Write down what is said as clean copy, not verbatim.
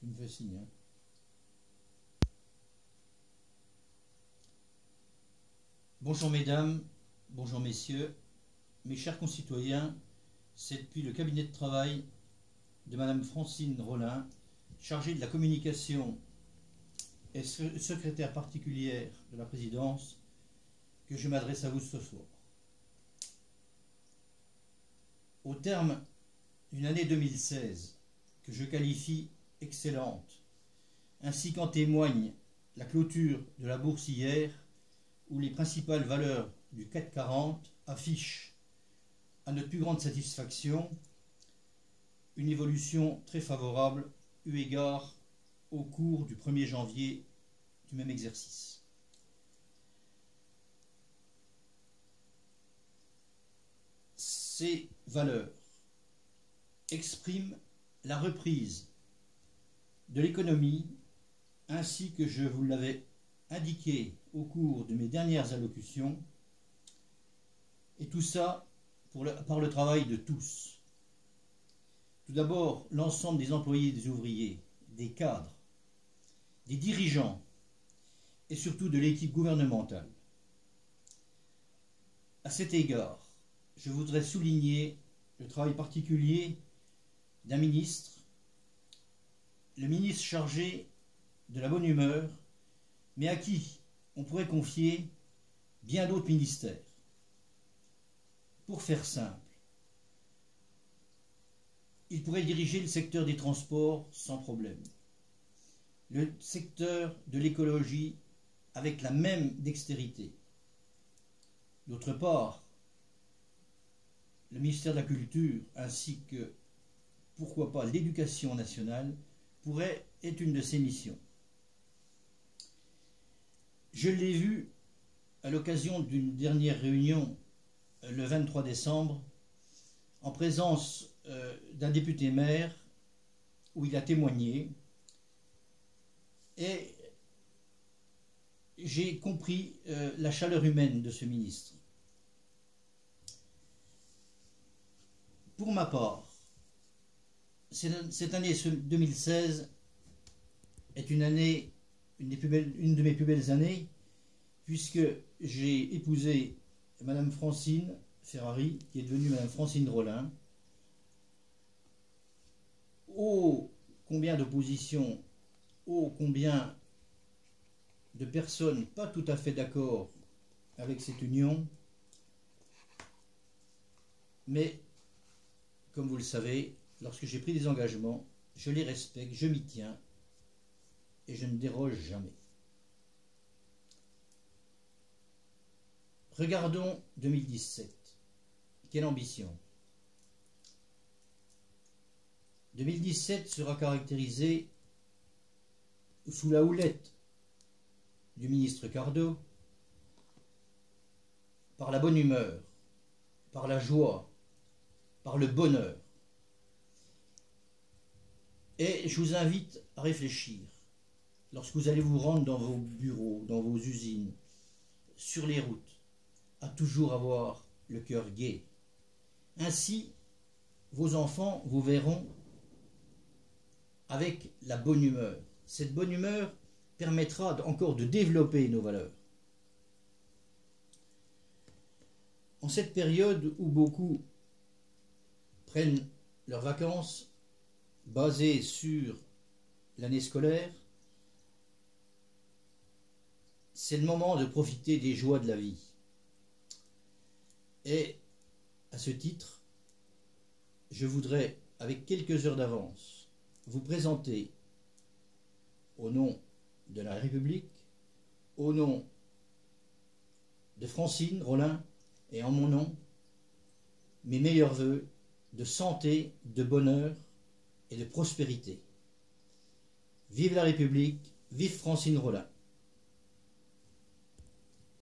Tu me fais signe, hein. Bonjour mesdames, bonjour messieurs, mes chers concitoyens, c'est depuis le cabinet de travail de Madame Francine Rollin, chargée de la communication et secrétaire particulière de la présidence, que je m'adresse à vous ce soir. Au terme d'une année 2016 que je qualifie excellente, ainsi qu'en témoigne la clôture de la bourse hier, où les principales valeurs du CAC 40 affichent, à notre plus grande satisfaction, une évolution très favorable eu égard au cours du 1er janvier du même exercice. Ces valeurs expriment la reprise de l'économie ainsi que je vous l'avais indiqué au cours de mes dernières allocutions, et tout ça par le travail de tous. Tout d'abord, l'ensemble des employés, des ouvriers, des cadres, des dirigeants et surtout de l'équipe gouvernementale. À cet égard, je voudrais souligner le travail particulier d'un ministre, le ministre chargé de la bonne humeur, mais à qui on pourrait confier bien d'autres ministères. Pour faire simple, il pourrait diriger le secteur des transports sans problème, le secteur de l'écologie avec la même dextérité. D'autre part, le ministère de la Culture ainsi que, pourquoi pas, l'éducation nationale pourrait être une de ses missions. Je l'ai vu à l'occasion d'une dernière réunion le 23 décembre en présence d'un député maire où il a témoigné, et j'ai compris la chaleur humaine de ce ministre. Pour ma part, cette année 2016 est une de mes plus belles années, puisque j'ai épousé Madame Francine Ferrari, qui est devenue Madame Francine Rollin. Oh, combien d'oppositions, oh, combien de personnes pas tout à fait d'accord avec cette union, mais comme vous le savez, lorsque j'ai pris des engagements, je les respecte, je m'y tiens et je ne déroge jamais. Regardons 2017. Quelle ambition! 2017 sera caractérisé sous la houlette du ministre Cardo par la bonne humeur, par la joie, par le bonheur. Et je vous invite à réfléchir, lorsque vous allez vous rendre dans vos bureaux, dans vos usines, sur les routes, à toujours avoir le cœur gai. Ainsi, vos enfants vous verront avec la bonne humeur. Cette bonne humeur permettra encore de développer nos valeurs. En cette période où beaucoup prennent leurs vacances basées sur l'année scolaire, c'est le moment de profiter des joies de la vie. Et à ce titre, je voudrais, avec quelques heures d'avance, vous présenter, au nom de la République, au nom de Francine Rollin et en mon nom, mes meilleurs vœux de santé, de bonheur et de prospérité. Vive la République, vive Francine Rollin.